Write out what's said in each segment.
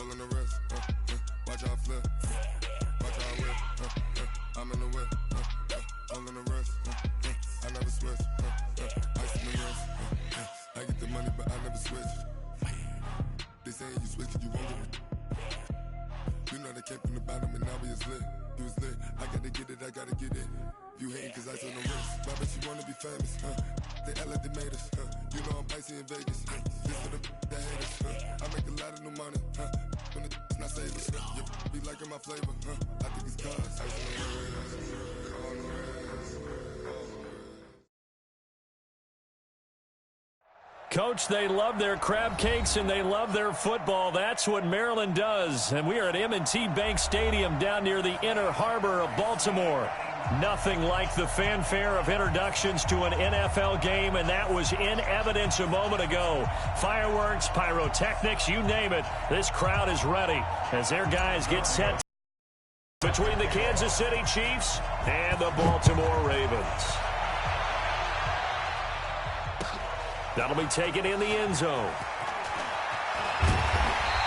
All in the wrist, watch how I flip, watch how I whip, I'm in the whip, all in the wrist, I never switch, ice in the wrist, I get the money but I never switch. They saying you switch 'cause you won't get it. You know they came from the bottom and now we is lit. You was lit, I gotta get it, I gotta get it. You hating 'cause ice on the wrist, why bet you wanna be famous, They act like they made us, You know I'm icy in Vegas, This for the that hate us, I make a lot of new money, When it's not savers, You be liking my flavor, I think it's cause ice on the wrist, on the wrist. Coach, they love their crab cakes and they love their football. That's what Maryland does. And we are at M&T Bank Stadium down near the Inner Harbor of Baltimore. Nothing like the fanfare of introductions to an NFL game, and that was in evidence a moment ago. Fireworks, pyrotechnics, you name it. This crowd is ready as their guys get set between the Kansas City Chiefs and the Baltimore Ravens. That'll be taken in the end zone.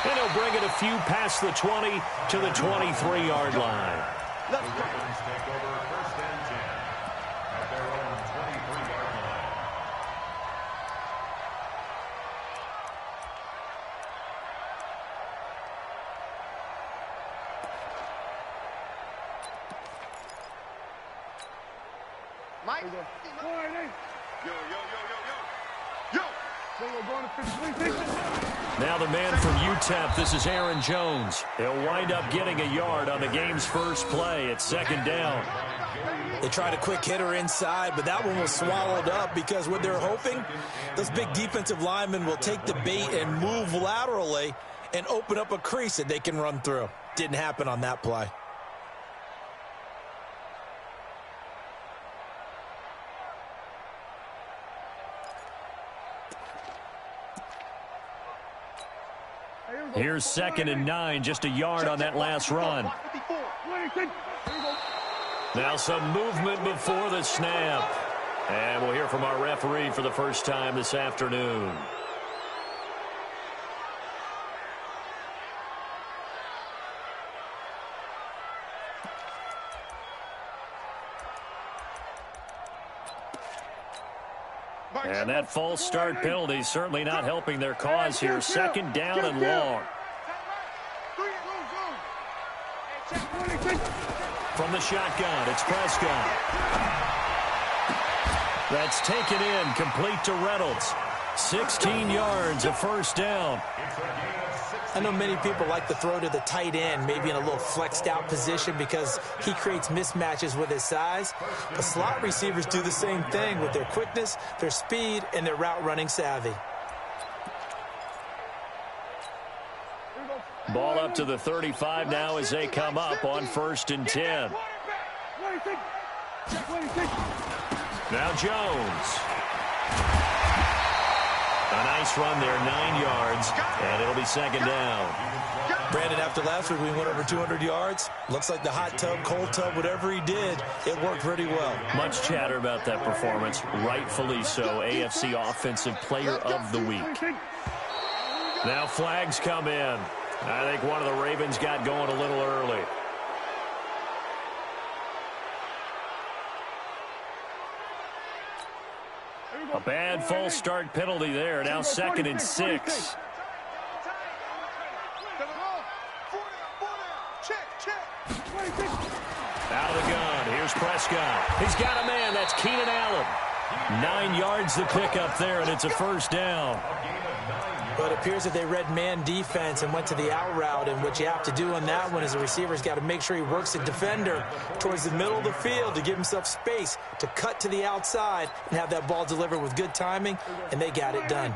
And he'll bring it a few past the 20 to the 23-yard line. Let's go. Take over first and 10 at their own 23-yard line. Mike, yo. Now the man from UTEP, this is Aaron Jones. He'll wind up getting a yard on the game's first play. It's second down. They tried a quick hitter inside, but that one was swallowed up because what they're hoping, those big defensive linemen will take the bait and move laterally and open up a crease that they can run through. Didn't happen on that play. Here's 2nd and 9, just a yard on that last run. Now some movement before the snap. And we'll hear from our referee for the first time this afternoon. And that false start penalty certainly not helping their cause here. Second down and long. From the shotgun, it's Prescott. That's taken in, complete to Reynolds. 16 yards, a first down. I know many people like to throw to the tight end, maybe in a little flexed out position because he creates mismatches with his size. But slot receivers do the same thing with their quickness, their speed, and their route running savvy. Ball up to the 35 now as they come up on 1st and 10. Now Jones. A nice run there, 9 yards, and it'll be second down. Brandon, after last week we went over 200 yards. Looks like the hot tub, cold tub, whatever he did, it worked pretty well. Much chatter about that performance, rightfully so. AFC Offensive Player of the Week. Now flags come in. I think one of the Ravens got going a little early. A bad false start penalty there. Now 2nd and 6. Out of the gun. Here's Prescott. He's got a man. That's Keenan Allen. 9 yards to pick up there, and it's a first down. But it appears that they read man defense and went to the out route, and what you have to do on that one is the receiver's got to make sure he works the defender towards the middle of the field to give himself space to cut to the outside and have that ball delivered with good timing, and they got it done.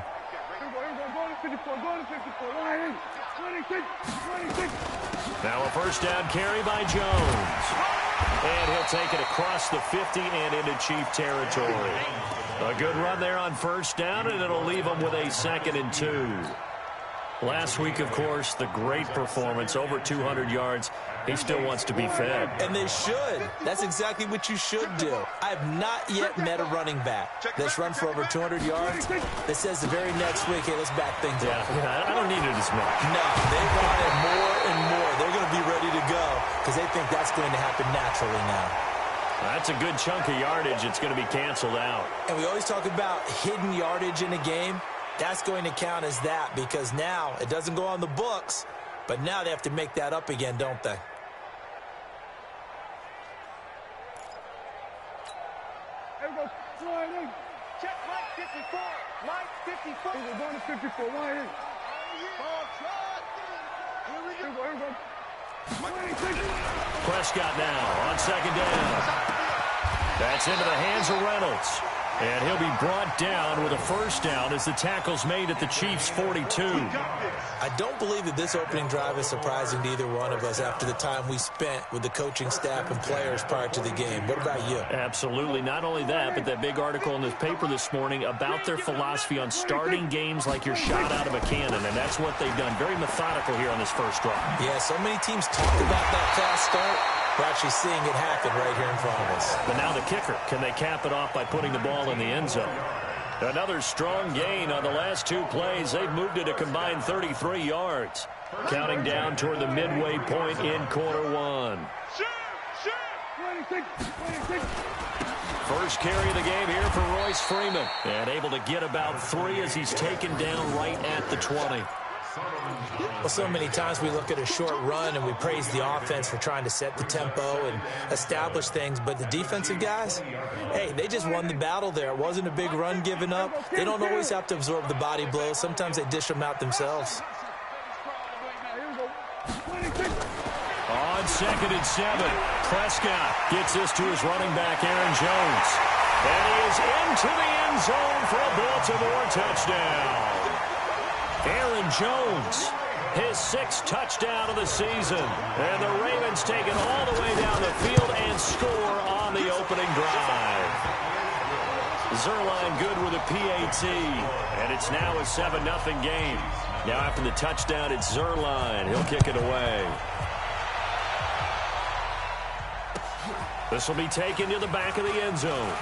Now a first down carry by Jones. And he'll take it across the 50 and into Chief territory. A good run there on first down, and it'll leave them with a 2nd and 2. Last week, of course, the great performance, over 200 yards. He still wants to be fed. And they should. That's exactly what you should do. I have not yet met a running back that's run for over 200 yards that says the very next week, hey, let's back things up. Yeah, I don't need it as much. No, they want it more and more. They're going to be ready to go because they think that's going to happen naturally now. That's a good chunk of yardage. It's going to be canceled out. And we always talk about hidden yardage in a game. That's going to count as that because now it doesn't go on the books, but now they have to make that up again, don't they? There we go. Slide in. Check Mike 54. Mike 54. We're going to 54. Wide in. Here we go. Here we go. Prescott now on second down. That's into the hands of Reynolds. And he'll be brought down with a first down as the tackle's made at the Chiefs' 42. I don't believe that this opening drive is surprising to either one of us after the time we spent with the coaching staff and players prior to the game. What about you? Absolutely. Not only that, but that big article in the paper this morning about their philosophy on starting games like you're shot out of a cannon, and that's what they've done. Very methodical here on this first drive. Yeah, so many teams talk about that fast start. We're actually seeing it happen right here in front of us. But now the kicker. Can they cap it off by putting the ball in the end zone? Another strong gain on the last two plays. They've moved it a combined 33 yards. Counting down toward the midway point in quarter one. First carry of the game here for Royce Freeman. And able to get about 3 as he's taken down right at the 20. Well, so many times we look at a short run and we praise the offense for trying to set the tempo and establish things, but the defensive guys, hey, they just won the battle there. It wasn't a big run given up. They don't always have to absorb the body blows. Sometimes they dish them out themselves. On 2nd and 7, Prescott gets this to his running back, Aaron Jones. And he is into the end zone for a Baltimore touchdown. Aaron Jones, his 6th touchdown of the season. And the Ravens take it all the way down the field and score on the opening drive. Zerline good with a PAT. And it's now a 7-0 game. Now after the touchdown, it's Zerline. He'll kick it away. This will be taken to the back of the end zone.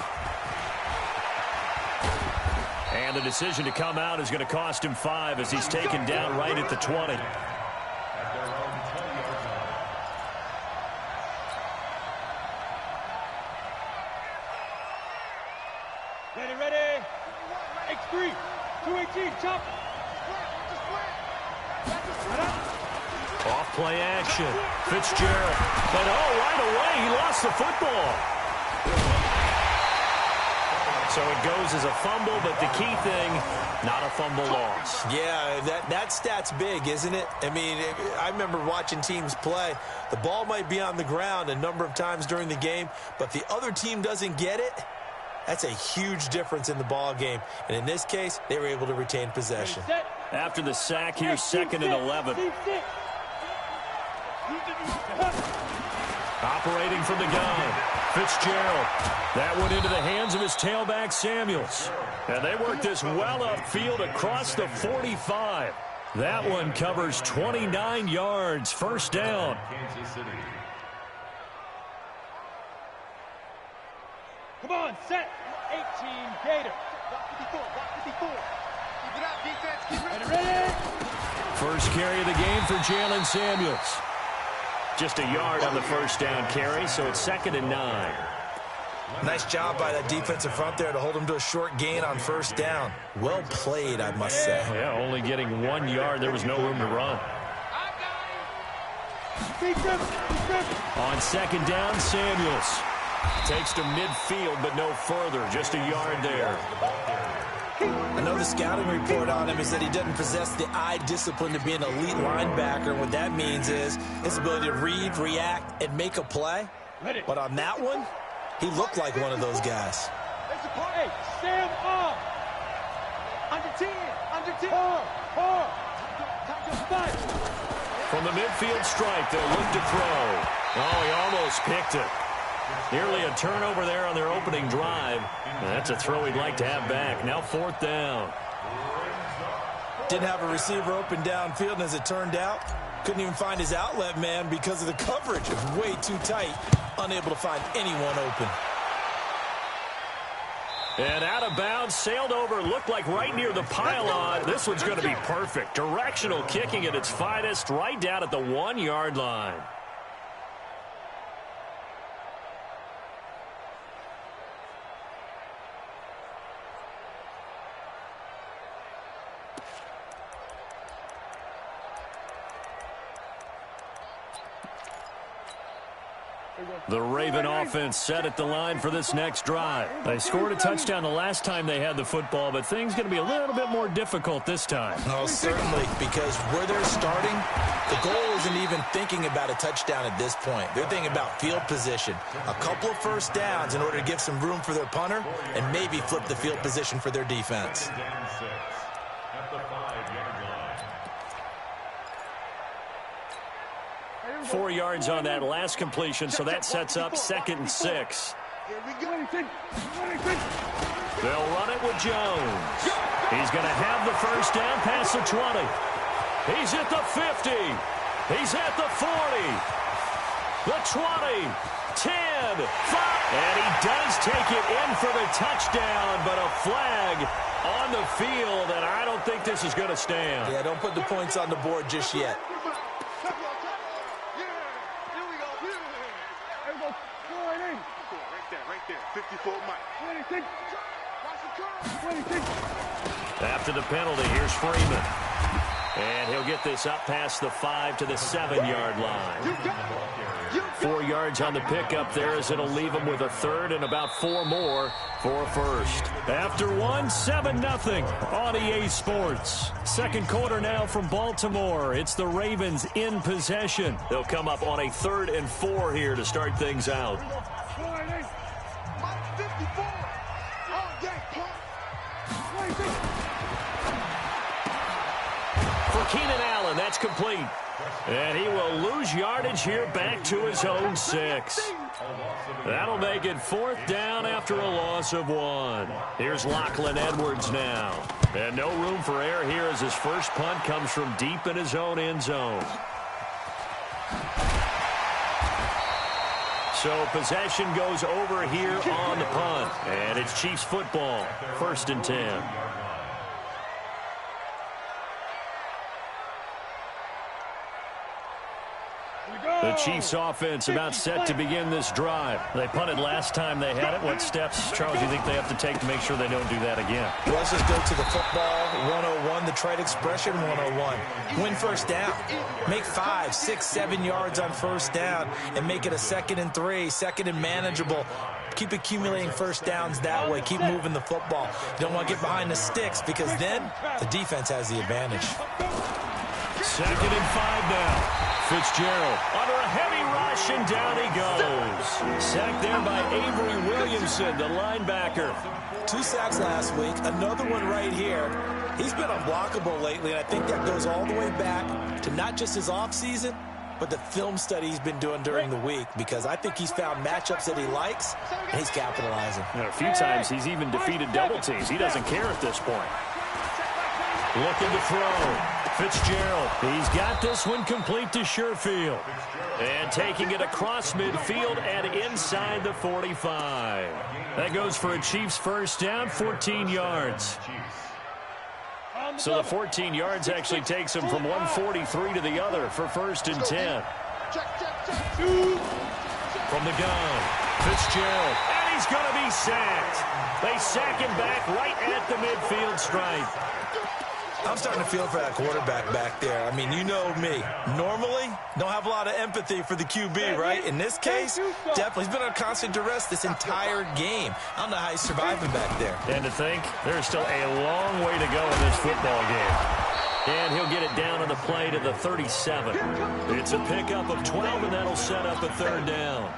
And the decision to come out is going to cost him 5 as he's taken down right at the 20. Ready. X3. 218. Chop. Off play action. Fitzgerald. But right away, he lost the football. So it goes as a fumble, but the key thing, not a fumble loss. Yeah, that stat's big, isn't it? I mean, I remember watching teams play. The ball might be on the ground a number of times during the game, but the other team doesn't get it. That's a huge difference in the ball game. And in this case, they were able to retain possession. After the sack, here's 2nd and 11. Operating from the gun, Fitzgerald. That went into the hands of his tailback, Samuels. And they work this well upfield across the 45. That one covers 29 yards. First down. Come on, set. 18 Gator. Block 54. Keep it out, defense. Keep ready. First carry of the game for Jalen Samuels. Just a yard on the first down carry, so it's 2nd and 9. Nice job by that defensive front there to hold him to a short gain on first down. Well played, I must say. Yeah, only getting 1 yard. There was no room to run. On 2nd down, Samuels. Takes to midfield, but no further. Just a yard there. I know the scouting report on him is that he doesn't possess the eye discipline to be an elite linebacker. What that means is his ability to read, react, and make a play. But on that one, he looked like one of those guys. Hey, Sam up. Under 10. From the midfield stripe, they'll look to throw. Oh, he almost picked it. Nearly a turnover there on their opening drive. That's a throw he'd like to have back. Now 4th down. Didn't have a receiver open downfield, and as it turned out, couldn't even find his outlet man because of the coverage. It was way too tight, unable to find anyone open. And out of bounds, sailed over, looked like right near the pylon. This one's going to be perfect. Directional kicking at its finest, right down at the 1-yard line. The Raven offense set at the line for this next drive. They scored a touchdown the last time they had the football, but things going to be a little bit more difficult this time. Oh, certainly, because where they're starting, the goal isn't even thinking about a touchdown at this point. They're thinking about field position. A couple of first downs in order to give some room for their punter and maybe flip the field position for their defense. At the 5-yard line. 4 yards on that last completion, so that sets up 2nd and 6. They'll run it with Jones. He's going to have the first down past the 20. He's at the 50. He's at the 40. The 20. 10. 5. And he does take it in for the touchdown, but a flag on the field, and I don't think this is going to stand. Yeah, don't put the points on the board just yet. After the penalty, here's Freeman. And he'll get this up past the 5 to the 7-yard line. 4 yards on the pickup there as it'll leave him with a third and about 4 more for a first. After 7-0 on EA Sports. Second quarter now from Baltimore. It's the Ravens in possession. They'll come up on a 3rd and 4 here to start things out. For Keenan Allen, that's complete. And he will lose yardage here back to his own 6. That'll make it 4th down after a loss of 1. Here's Lachlan Edwards now. And no room for error here as his first punt comes from deep in his own end zone. So possession goes over here on the punt. And it's Chiefs football, 1st and 10. The Chiefs offense about set to begin this drive. They punted last time they had it. What steps, Charles, do you think they have to take to make sure they don't do that again? Well, let's just go to the football 101, the trite expression 101. Win first down. Make 5, 6, 7 yards on first down and make it a 2nd and 3, 2nd and manageable. Keep accumulating first downs that way. Keep moving the football. You don't want to get behind the sticks because then the defense has the advantage. 2nd and 5 now. Fitzgerald under a heavy rush, and down he goes. Sacked there by Avery Williamson, the linebacker. 2 sacks last week, another one right here. He's been unblockable lately, and I think that goes all the way back to not just his offseason, but the film study he's been doing during the week, because I think he's found matchups that he likes, and he's capitalizing. And a few times he's even defeated double teams. He doesn't care at this point. Looking to throw. Fitzgerald, he's got this one complete to Sherfield. And taking it across midfield and inside the 45. That goes for a Chiefs first down, 14 yards. So the 14 yards actually takes him from 143 to the other for 1st and 10. From the gun, Fitzgerald, and he's going to be sacked. They sack him back right at the midfield stripe. I'm starting to feel for that quarterback back there. I mean, you know me. Normally, don't have a lot of empathy for the QB, right? In this case, definitely. He's been on constant duress this entire game. I don't know how he's surviving back there. And to think, there's still a long way to go in this football game. And he'll get it down on the play to the 37. It's a pickup of 12, and that'll set up a 3rd down.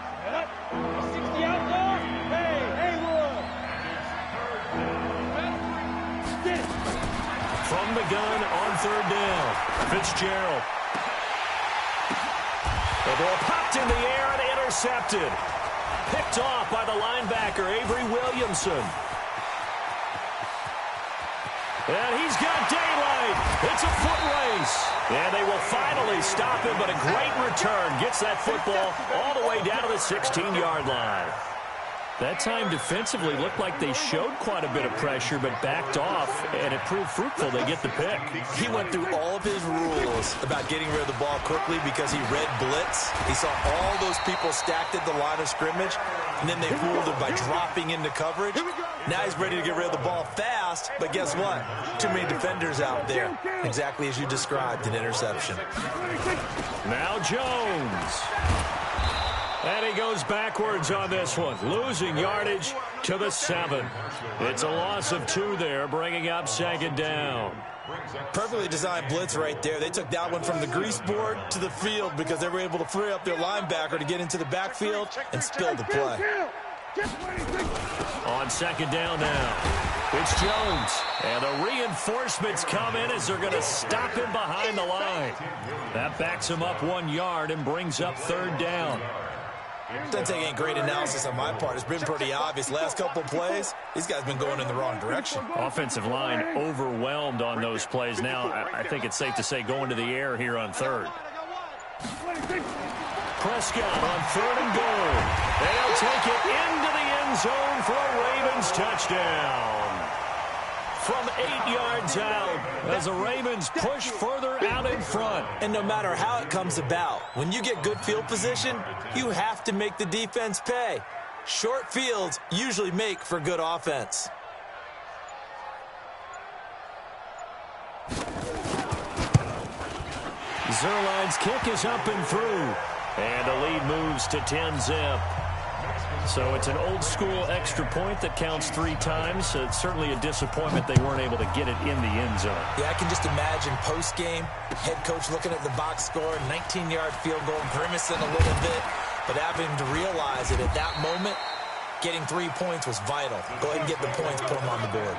60 out there. From the gun on 3rd down, Fitzgerald. The ball popped in the air and intercepted. Picked off by the linebacker, Avery Williamson. And he's got daylight. right. It's a foot race. And they will finally stop him, but a great return. Gets that football all the way down to the 16-yard line. That time defensively looked like they showed quite a bit of pressure but backed off, and it proved fruitful. They get the pick. He went through all of his rules about getting rid of the ball quickly because he read blitz. He saw all those people stacked at the line of scrimmage, and then they fooled him by dropping into coverage. Now he's ready to get rid of the ball fast, but guess what? Too many defenders out there. Exactly as you described, an interception. Now Jones. And he goes backwards on this one, losing yardage to the 7. It's a loss of 2 there, bringing up 2nd down. Perfectly designed blitz right there. They took that one from the grease board to the field because they were able to free up their linebacker to get into the backfield and spill the play. On 2nd down now, it's Jones. And the reinforcements come in as they're going to stop him behind the line. That backs him up 1 yard and brings up 3rd down. Doesn't take any great analysis on my part. It's been pretty obvious. Last couple plays, these guys have been going in the wrong direction. Offensive line overwhelmed on those plays. Now, I think it's safe to say going to the air here on 3rd. Prescott on 3rd and goal. And he'll take it into the end zone for a Ravens touchdown. From 8 yards out as the Ravens push further out in front. And no matter how it comes about, when you get good field position, you have to make the defense pay. Short fields usually make for good offense. Zerline's kick is up and through. And the lead moves to 10-zip. So it's an old-school extra point that counts 3 times. It's certainly a disappointment they weren't able to get it in the end zone. Yeah, I can just imagine post-game, head coach looking at the box score, 19-yard field goal, grimacing a little bit, but having to realize that at that moment, getting 3 points was vital. Go ahead and get the points, put them on the board.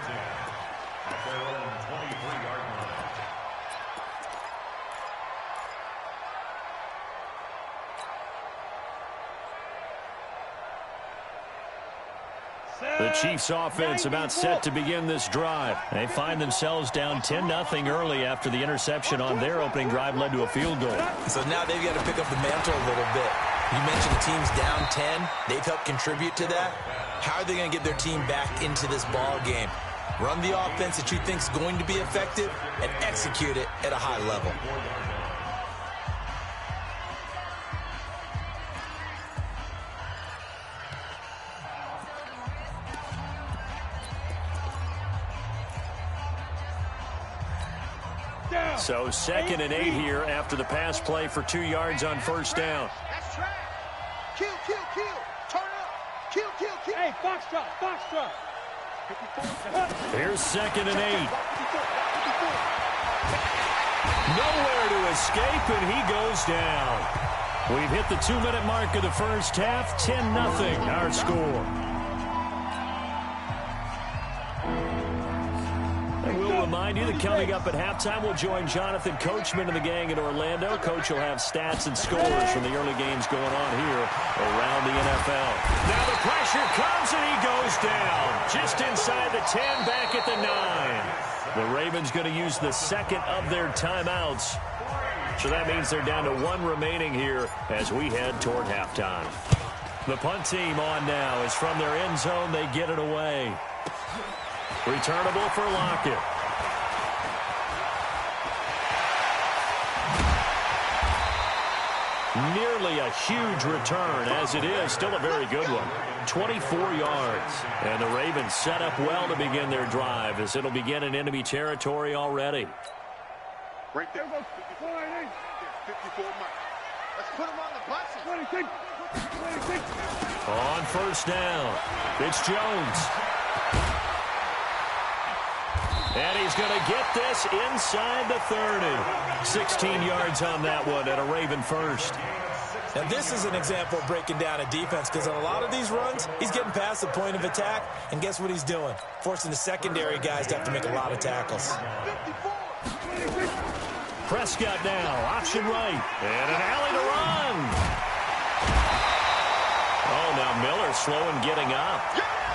The Chiefs offense about set to begin this drive. They find themselves down 10-0 early after the interception on their opening drive led to a field goal. So now they've got to pick up the mantle a little bit. You mentioned the team's down 10. They've helped contribute to that. How are they going to get their team back into this ball game? Run the offense that you think is going to be effective and execute it at a high level. So 2nd and 8 here after the pass play for 2 yards on 1st down. That's track. Kill. Turn up. Kill. Hey, box drop. Here's 2nd and 8. Nowhere to escape, and he goes down. We've hit the 2-minute mark of the first half. 10-0 our score. Remind you that coming up at halftime, we'll join Jonathan Coachman and the gang in Orlando. Coach will have stats and scores from the early games going on here around the NFL. Now the pressure comes and he goes down. Just inside the 10, back at the 9. The Ravens going to use the 2nd of their timeouts. So that means they're down to 1 remaining here as we head toward halftime. The punt team on now is from their end zone. They get it away. Returnable for Lockett. Nearly a huge return, as it is still a very good one. 24 yards. And the Ravens set up well to begin their drive as it'll begin in enemy territory already. Right there. 54 Mike. Let's put him on the bus. On 1st down, it's Jones. And he's going to get this inside the 30. 16 yards on that one and a Raven first. Now, this is an example of breaking down a defense because on a lot of these runs, he's getting past the point of attack, and guess what he's doing? Forcing the secondary guys to have to make a lot of tackles. Prescott now, option right, and an alley to run. Oh, now Miller slow in getting up.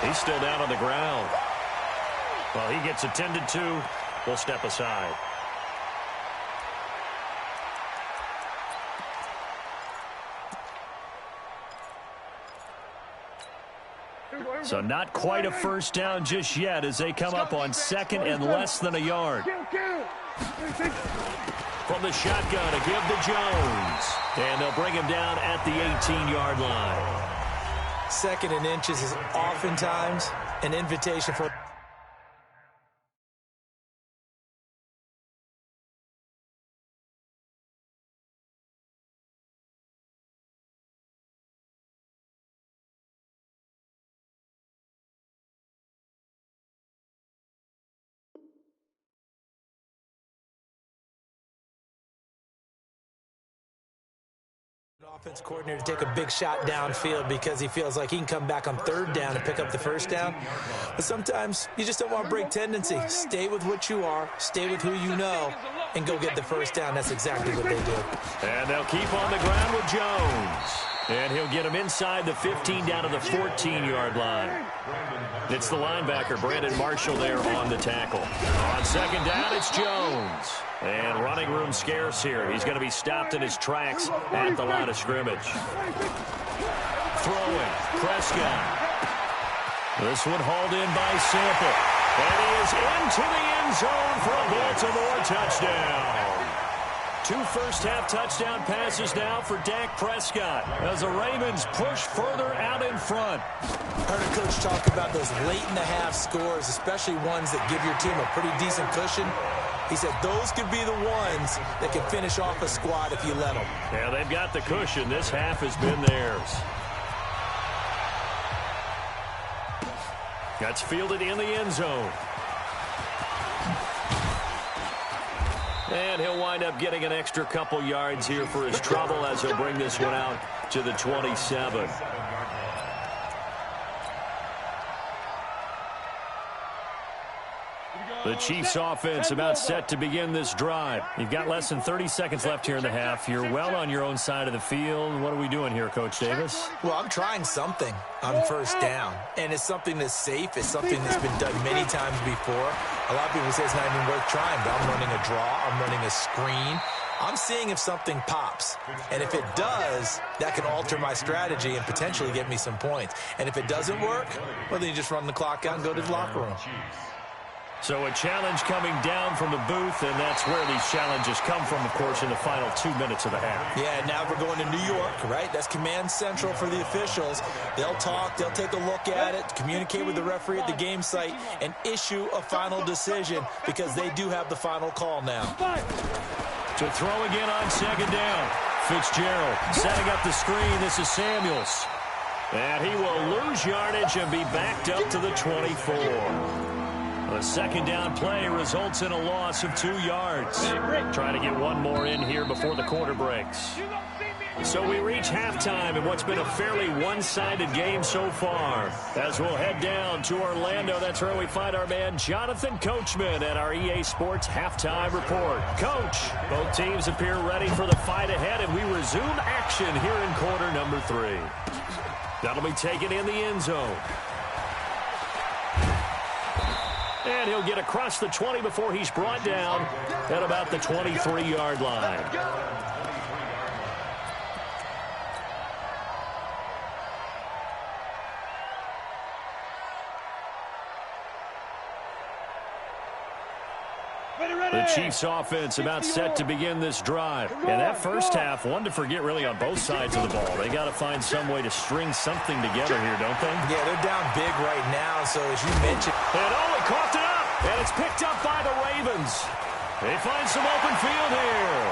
He's still down on the ground. Well, he gets attended to. We'll step aside. So not quite a first down just yet as they come up on second and less than a yard. From the shotgun, a give to Jones. And they'll bring him down at the 18-yard line. Second and inches is oftentimes an invitation for... offense coordinator to take a big shot downfield because he feels like he can come back on third down and pick up the first down. But sometimes you just don't want to break tendency. Stay with what you are, stay with who you know, and go get the first down. That's exactly what they do. And they'll keep on the ground with Jones. And he'll get him inside the 15 down to the 14-yard line. It's the linebacker, Brandon Marshall, there on the tackle. On second down, it's Jones. And running room scarce here. He's going to be stopped in his tracks at the line of scrimmage. Throwing, Prescott. This one hauled in by Sample. And he is into the end zone for a Baltimore touchdown. 2 first-half touchdown passes now for Dak Prescott as the Ravens push further out in front. I heard a coach talk about those late-in-the-half scores, especially ones that give your team a pretty decent cushion. He said those could be the ones that can finish off a squad if you let them. Yeah, they've got the cushion. This half has been theirs. That's fielded in the end zone. And he'll wind up getting an extra couple yards here for his trouble as he'll bring this one out to the 27. The Chiefs offense about set to begin this drive. You've got less than 30 seconds left here in the half. You're well on your own side of the field. What are we doing here, Coach Davis? Well, I'm trying something on first down, and it's something that's safe. It's something that's been done many times before. A lot of people say it's not even worth trying, but I'm running a draw. I'm running a screen. I'm seeing if something pops, and if it does, that can alter my strategy and potentially get me some points. And if it doesn't work, well, then you just run the clock out and go to the locker room. So a challenge coming down from the booth, and that's where these challenges come from, of course, in the final 2 minutes of the half. Yeah, now we're going to New York, right? That's command central for the officials. They'll talk, they'll take a look at it, communicate with the referee at the game site, and issue a final decision because they do have the final call now. To throw again on second down. Fitzgerald setting up the screen. This is Samuels. And he will lose yardage and be backed up to the 24. The second down play results in a loss of 2 yards. Trying to get one more in here before the quarter breaks. So we reach halftime in what's been a fairly one-sided game so far. As we'll head down to Orlando, that's where we find our man Jonathan Coachman at our EA Sports Halftime Report. Coach, both teams appear ready for the fight ahead, and we resume action here in quarter number 3. That'll be taken in the end zone. And he'll get across the 20 before he's brought down at about the 23-yard line. The Chiefs offense about set to begin this drive. And that first half, one to forget really on both sides of the ball. They got to find some way to string something together here, don't they? Yeah, they're down big right now, so as you mentioned. And he coughed it up, and it's picked up by the Ravens. They find some open field here.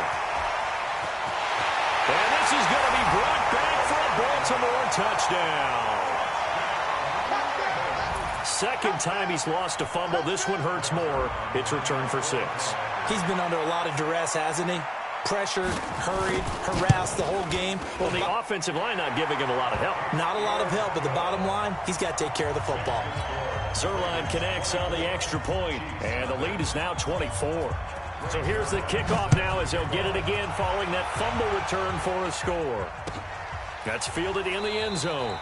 And this is going to be brought back for a Baltimore touchdown. Second time he's lost a fumble. This one hurts more. It's returned for 6. He's been under a lot of duress, hasn't he? Pressured, hurried, harassed the whole game. Well, the offensive line not giving him a lot of help. Not a lot of help, but the bottom line, he's got to take care of the football. Zerline connects on the extra point, and the lead is now 24. So here's the kickoff now as they'll get it again following that fumble return for a score. That's fielded in the end zone.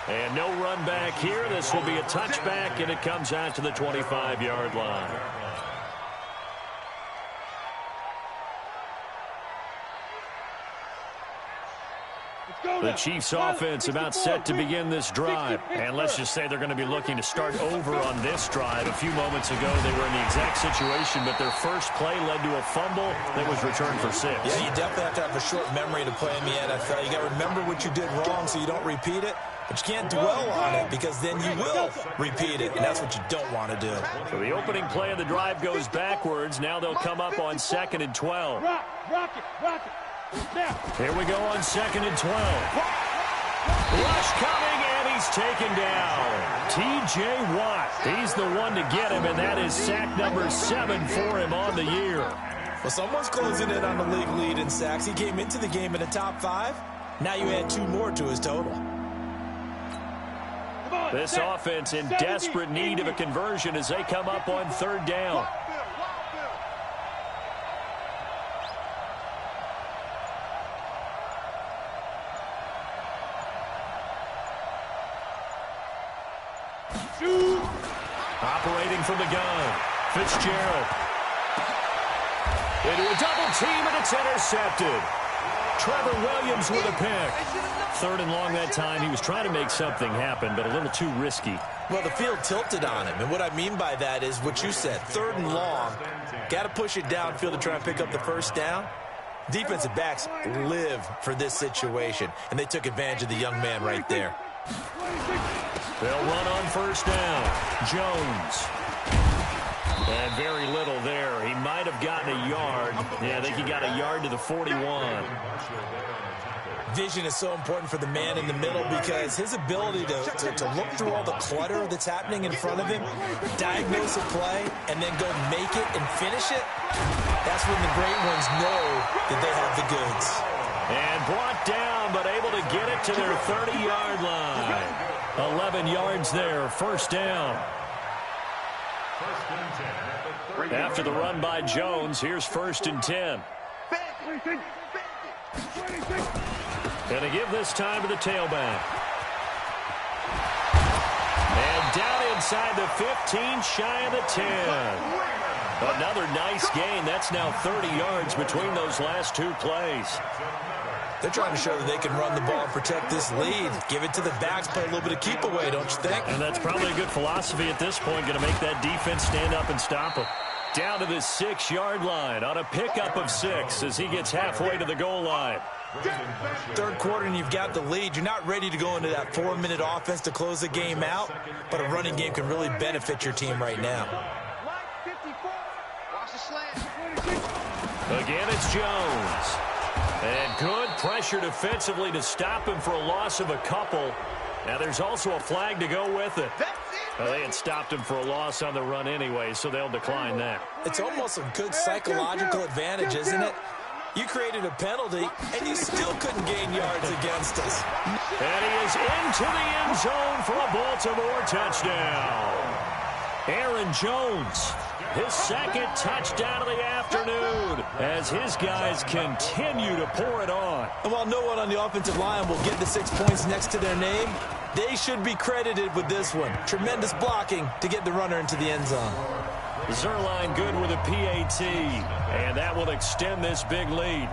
And no run back here. This will be a touchback, and it comes out to the 25-yard line. The Chiefs offense about set to begin this drive. And let's just say they're going to be looking to start over on this drive. A few moments ago, they were in the exact situation, but their first play led to a fumble that was returned for 6. Yeah, you definitely have to have a short memory to play in the NFL. You got to remember what you did wrong so you don't repeat it. But you can't dwell on it because then you will repeat it, and that's what you don't want to do. So the opening play of the drive goes backwards. Now they'll come up on 2nd and 12. Rock it. Now. Here we go on 2nd and 12. Rush coming, and he's taken down. T.J. Watt, he's the one to get him, and that is sack number 7 for him on the year. Well, someone's closing in on the league lead in sacks. He came into the game in the top 5. Now you add 2 more to his total. This offense in desperate need of a conversion as they come up on 3rd down. Operating from the gun, Fitzgerald. Into a double team, and it's intercepted. Trevor Williams with a pick. 3rd and long that time. He was trying to make something happen, but a little too risky. Well, the field tilted on him, and what I mean by that is what you said, 3rd and long. Got to push it downfield to try and pick up the first down. Defensive backs live for this situation, and they took advantage of the young man right there. They'll run on 1st down. Jones. And very little there. He might have gotten a yard. Yeah, I think he got a yard to the 41. Vision is so important for the man in the middle because his ability to look through all the clutter that's happening in front of him, diagnose a play, and then go make it and finish it, that's when the great ones know that they have the goods. And brought down, but able to get it to their 30-yard line. 11 yards there, 1st down. After the run by Jones, here's 1st and 10. Going to give this time to the tailback. And down inside the 15, shy of the 10. Another nice gain. That's now 30 yards between those last 2 plays. They're trying to show that they can run the ball and protect this lead. Give it to the backs, play a little bit of keep away, don't you think? And that's probably a good philosophy at this point. Going to make that defense stand up and stop them. Down to the 6-yard line on a pickup of 6 as he gets halfway to the goal line. 3rd quarter and you've got the lead. You're not ready to go into that 4-minute offense to close the game out, but a running game can really benefit your team right now. Again, it's Jones. And good pressure defensively to stop him for a loss of a couple. Now there's also a flag to go with it. Well, they had stopped him for a loss on the run anyway, so they'll decline that. It's almost a good psychological advantage, isn't it? You created a penalty, and you still couldn't gain yards against us. And he is into the end zone for a Baltimore touchdown. Aaron Jones, his 2nd touchdown of the afternoon as his guys continue to pour it on. And while no one on the offensive line will get the 6 points next to their name, they should be credited with this one. Tremendous blocking to get the runner into the end zone. Zerline good with a PAT, and that will extend this big lead.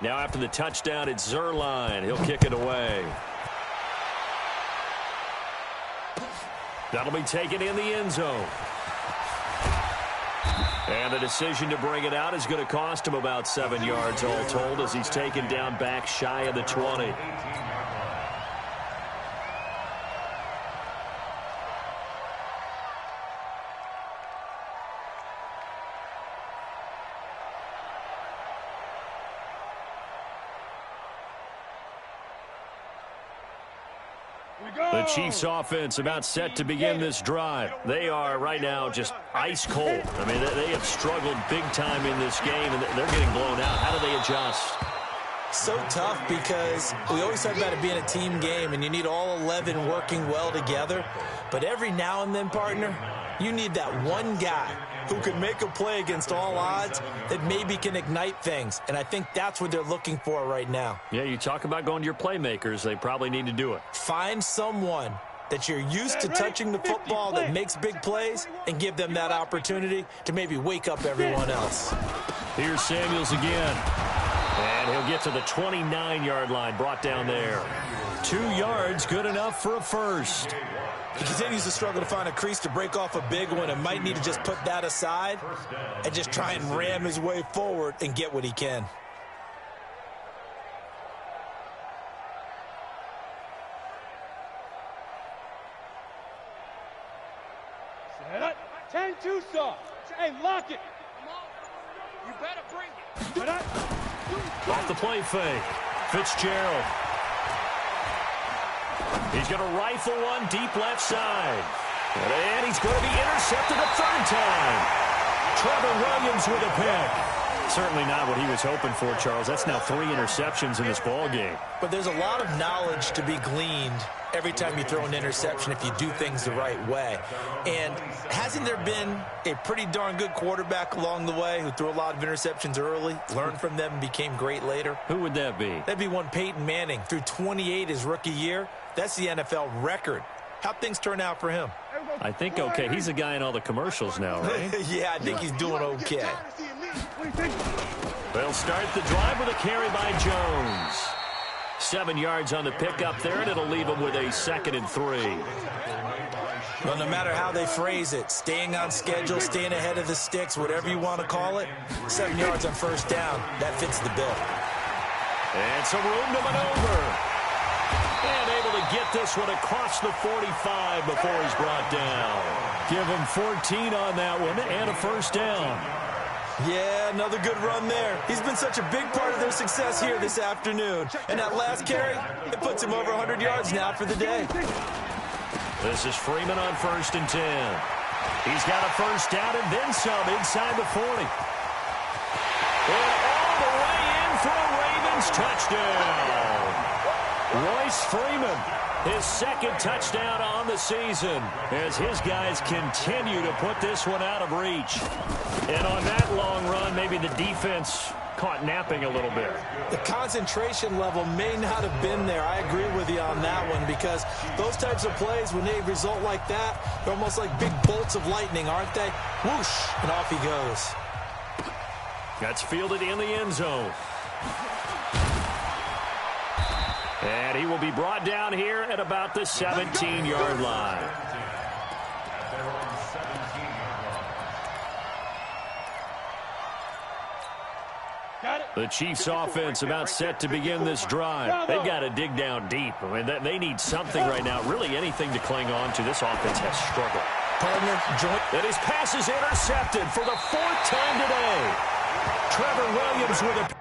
Now after the touchdown, it's Zerline. He'll kick it away. That'll be taken in the end zone. And the decision to bring it out is going to cost him about 7 yards all told as he's taken down back shy of the 20. The Chiefs offense about set to begin this drive. They are right now just ice cold. I mean, they have struggled big time in this game, and they're getting blown out. How do they adjust? So tough because we always talk about it being a team game, and you need all 11 working well together. But every now and then, partner, you need that one guy who can make a play against all odds that maybe can ignite things. And I think that's what they're looking for right now. Yeah, you talk about going to your playmakers. They probably need to do it. Find someone that you're used to touching the football that makes big plays and give them that opportunity to maybe wake up everyone else. Here's Samuels again. And he'll get to the 29-yard line, brought down there. 2 yards, good enough for a first. He continues to struggle to find a crease to break off a big one and might need to just put that aside and just try and ram his way forward and get what he can. Set up. 10-2 saw. Hey, lock it. You better bring it. Off the play fake. Fitzgerald. He's going to rifle one deep left side. And he's going to be intercepted a third time. Trevor Williams with a pick. Certainly not what he was hoping for, Charles. That's now 3 interceptions in this ball game. But there's a lot of knowledge to be gleaned every time you throw an interception if you do things the right way. And hasn't there been a pretty darn good quarterback along the way who threw a lot of interceptions early, learned from them, and became great later? Who would that be? That'd be one Peyton Manning. Threw 28 his rookie year. That's the NFL record. How'd things turn out for him? I think okay. He's a guy in all the commercials now, right? Yeah, I think he's doing okay. They'll start the drive with a carry by Jones. 7 yards on the pickup there, and it'll leave him with a 2nd and 3. Well, no matter how they phrase it, staying on schedule, staying ahead of the sticks, whatever you want to call it, 7 yards on first down, that fits the bill. And some room to maneuver. And able to get this one across the 45 before he's brought down. Give him 14 on that one and a first down. Yeah, another good run there. He's been such a big part of their success here this afternoon. And that last carry, it puts him over 100 yards now for the day. This is Freeman on 1st and 10. He's got a first down and then some inside the 40. And all the way in for a Ravens touchdown. Royce Freeman, his 2nd touchdown on the season as his guys continue to put this one out of reach. And on that long run, maybe the defense caught napping a little bit. The concentration level may not have been there. I agree with you on that one because those types of plays, when they result like that, they're almost like big bolts of lightning, aren't they? Whoosh, and off he goes. That's fielded in the end zone. And he will be brought down here at about the 17-yard line. The Chiefs offense about set to begin this drive. They've got to dig down deep. I mean, they need something right now, really anything to cling on to. This offense has struggled. Partner, joint. And his pass is intercepted for the 4th time today. Trevor Williams with a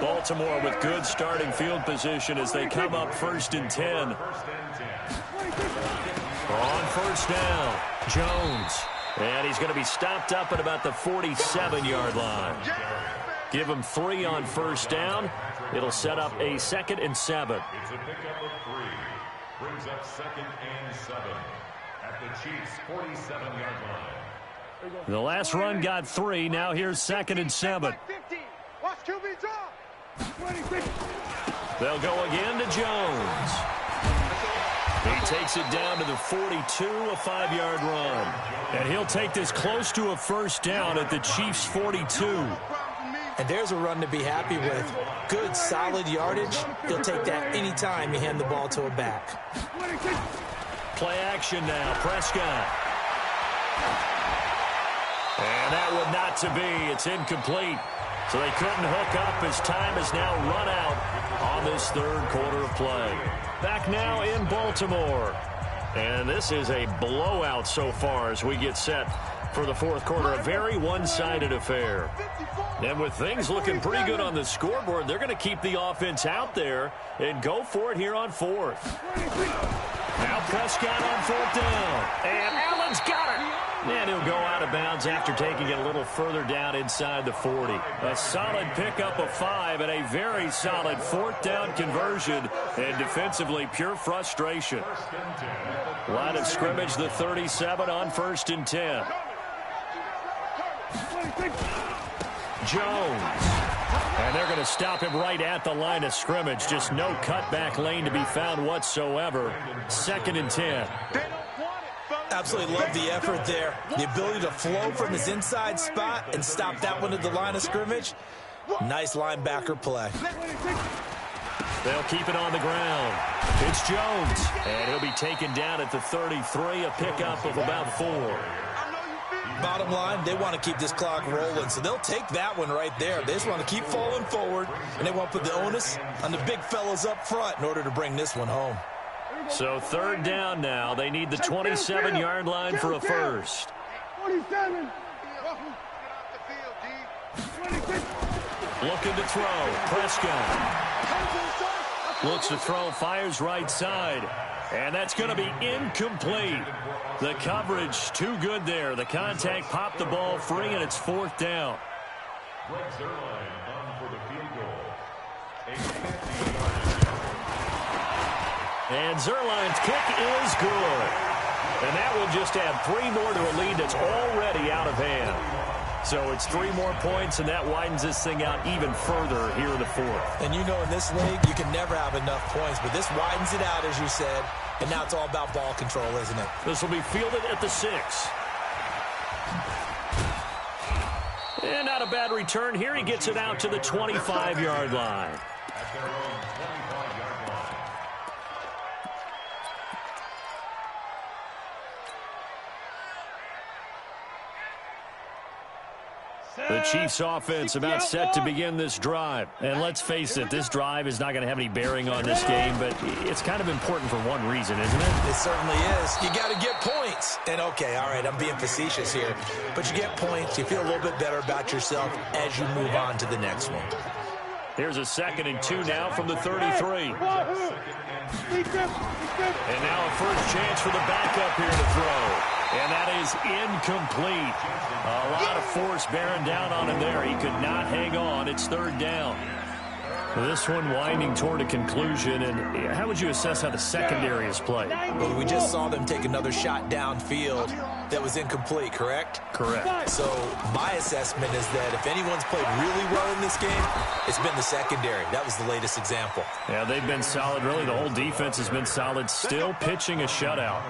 Baltimore with good starting field position as they come up 1st and 10. On first down, Jones. And he's going to be stopped up at about the 47-yard line. Give him 3 on first down. It'll set up a 2nd and 7. It's a pickup of 3. Brings up 2nd and 7 at the Chiefs' 47-yard line. The last run got 3. Now here's 2nd and 7. Watch QB draw. They'll go again to Jones. He takes it down to the 42, a 5-yard run. And he'll take this close to a first down at the Chiefs' 42. And there's a run to be happy with. Good, solid yardage. He'll take that anytime you hand the ball to a back. Play action now, Prescott. And that one not to be. It's incomplete. So they couldn't hook up as time has now run out on this third quarter of play. Back now in Baltimore. And this is a blowout so far as we get set for the fourth quarter. A very one-sided affair. And with things looking pretty good on the scoreboard, they're going to keep the offense out there and go for it here on fourth. Now Prescott on fourth down. And Allen's got it. And he'll go out of bounds after taking it a little further down inside the 40. A solid pickup of 5 and a very solid fourth down conversion. And defensively, pure frustration. Line of scrimmage, the 37 on 1st and 10. Jones. And they're going to stop him right at the line of scrimmage. Just no cutback lane to be found whatsoever. 2nd and 10. Absolutely love the effort there. The ability to flow from his inside spot and stop that one at the line of scrimmage. Nice linebacker play. They'll keep it on the ground. It's Jones. And he'll be taken down at the 33, a pickup of about 4. Bottom line, they want to keep this clock rolling, so they'll take that one right there. They just want to keep falling forward, and they want to put the onus on the big fellas up front in order to bring this one home. So 3rd down now. They need the 27-yard line for a first. 47. Looking to throw. Prescott. Looks to throw, fires right side. And that's going to be incomplete. The coverage too good there. The contact popped the ball free, and it's 4th down. And Zerline's kick is good. And that will just add 3 more to a lead that's already out of hand. So it's 3 more points, and that widens this thing out even further here in the 4th. And you know in this league, you can never have enough points, but this widens it out, as you said, and now it's all about ball control, isn't it? This will be fielded at the 6. And not a bad return here. He gets it out to the 25-yard line. The Chiefs offense about set to begin this drive. And let's face it, this drive is not going to have any bearing on this game, but it's kind of important for one reason, isn't it? It certainly is. You got to get points. And okay, all right, I'm being facetious here, but you get points, you feel a little bit better about yourself as you move on to the next one. Here's a 2nd and 2 now from the 33. And now a first chance for the backup here to throw. And that is incomplete. A lot of force bearing down on him there. He could not hang on. It's 3rd down. This one winding toward a conclusion. And how would you assess how the secondary is played? Well, we just saw them take another shot downfield that was incomplete, correct? Correct. So my assessment is that if anyone's played really well in this game, it's been the secondary. That was the latest example. Yeah, they've been solid. Really, the whole defense has been solid. Still pitching a shutout.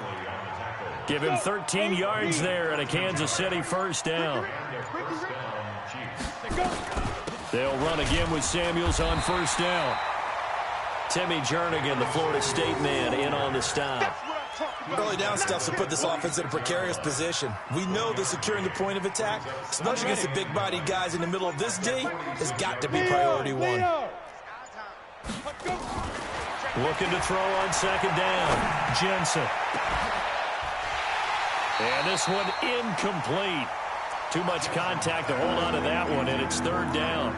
Give him 13 yards there and a Kansas City first down. They'll run again with Samuels on first down. Timmy Jernigan, the Florida State man, in on the stop. Early down stuff to put this offense in a precarious position. We know that securing the point of attack, especially against the big-bodied guys in the middle of this D, has got to be priority 1. Looking to throw on 2nd down. Jensen. And this one incomplete. Too much contact to hold on to that one, and it's 3rd down.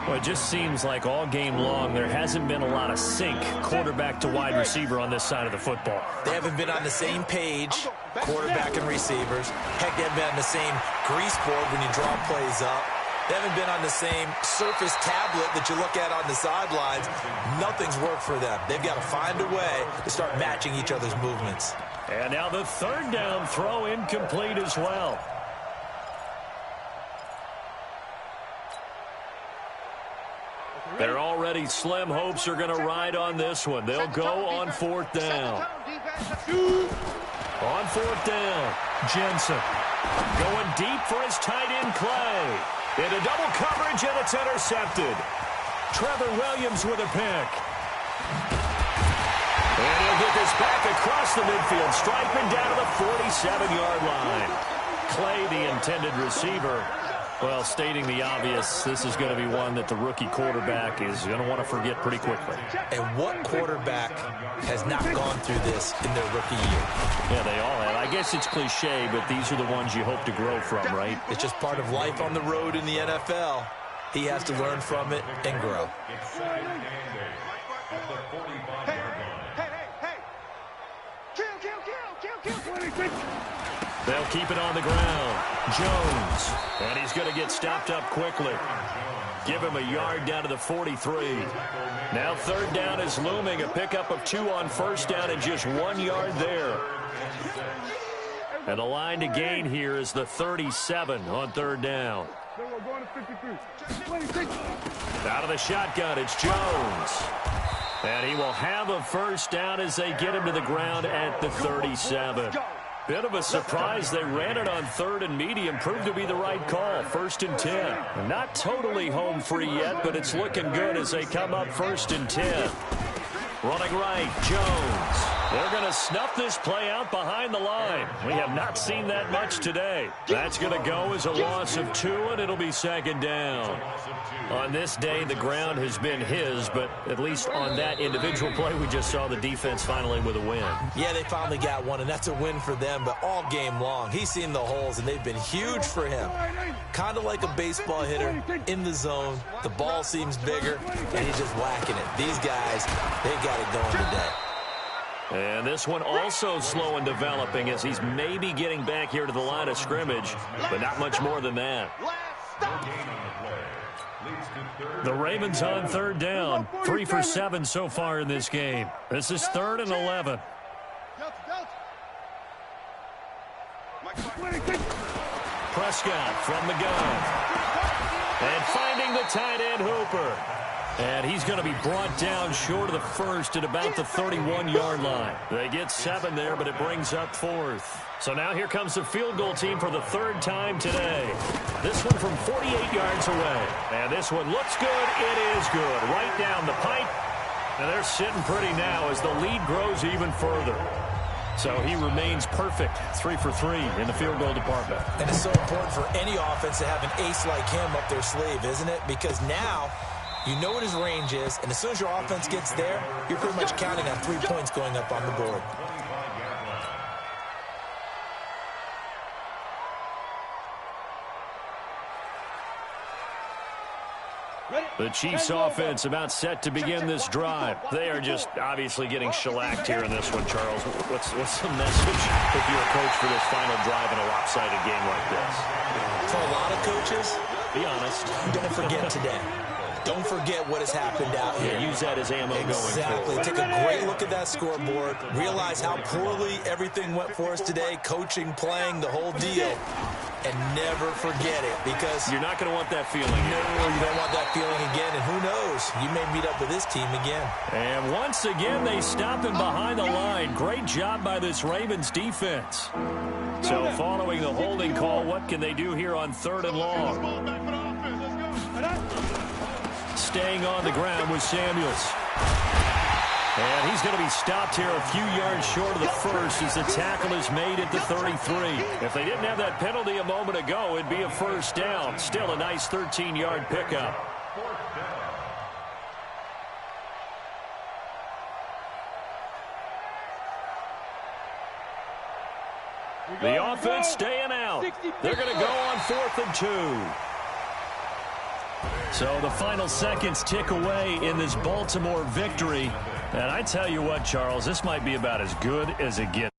Well, it just seems like all game long there hasn't been a lot of sync quarterback to wide receiver on this side of the football. They haven't been on the same page, quarterback and receivers. Heck, they haven't been on the same grease board when you draw plays up. They haven't been on the same surface tablet that you look at on the sidelines. Nothing's worked for them. They've got to find a way to start matching each other's movements. And now the 3rd down throw incomplete as well. Their already slim hopes are going to ride on this one. They'll go on 4th down. On 4th down, Jensen going deep for his tight end, Clay. Into double coverage, and it's intercepted. Trevor Williams with a pick. And he'll get this back across the midfield, striping down to the 47-yard line. Clay, the intended receiver. Well, stating the obvious, this is going to be one that the rookie quarterback is going to want to forget pretty quickly. And what quarterback has not gone through this in their rookie year? Yeah, they all have. I guess it's cliche, but these are the ones you hope to grow from, right? It's just part of life on the road in the NFL. He has to learn from it and grow. They'll keep it on the ground. Jones. And he's going to get stopped up quickly. Give him a yard down to the 43. Now 3rd down is looming. A pickup of 2 on 1st down and just 1 yard there. And the line to gain here is the 37 on 3rd down. Out of the shotgun, it's Jones. And he will have a 1st down as they get him to the ground at the 37. Bit of a surprise. They ran it on 3rd and medium. Proved to be the right call. 1st and 10. Not totally home free yet, but it's looking good as they come up 1st and 10. Running right, Jones. They're going to snuff this play out behind the line. We have not seen that much today. That's going to go as a loss of 2, and it'll be 2nd down. On this day, the ground has been his, but at least on that individual play, we just saw the defense finally with a win. Yeah, they finally got one, and that's a win for them, but all game long, he's seen the holes, and they've been huge for him. Kind of like a baseball hitter in the zone. The ball seems bigger, and he's just whacking it. These guys, they got it going today. And this one also slow and developing as he's maybe getting back here to the line of scrimmage, but not much more than that. The Ravens on 3rd down. 3 for 7 so far in this game. This is 3rd and 11. Prescott from the gun. And finding the tight end Hooper. And he's going to be brought down short of the 1st at about the 31-yard line. They get 7 there, but it brings up 4th. So now here comes the field goal team for the 3rd time today. This one from 48 yards away. And this one looks good. It is good. Right down the pipe. And they're sitting pretty now as the lead grows even further. So he remains perfect. 3 for 3 in the field goal department. And it's so important for any offense to have an ace like him up their sleeve, isn't it? Because now you know what his range is, and as soon as your offense gets there, you're pretty much counting on 3 points going up on the board. The Chiefs offense about set to begin this drive. They are just obviously getting shellacked here in this one, Charles. What's the message if you're a coach for this final drive in a lopsided game like this? For a lot of coaches, be honest, don't forget today. Don't forget what has happened out here. Yeah, use that as ammo going forward. Exactly. Take a great look at that scoreboard. Realize how poorly everything went for us today. Coaching, playing, the whole deal. And never forget it, because you're not going to want that feeling. No, you don't want that feeling again. And who knows? You may meet up with this team again. And once again, they stop him behind the line. Great job by this Ravens defense. So following the holding call, what can they do here on 3rd and long? Staying on the ground with Samuels. And he's going to be stopped here a few yards short of the 1st as the tackle is made at the 33. If they didn't have that penalty a moment ago, it'd be a 1st down. Still a nice 13-yard pickup. The offense staying out. They're going to go on 4th and 2. So the final seconds tick away in this Baltimore victory. And I tell you what, Charles, this might be about as good as it gets.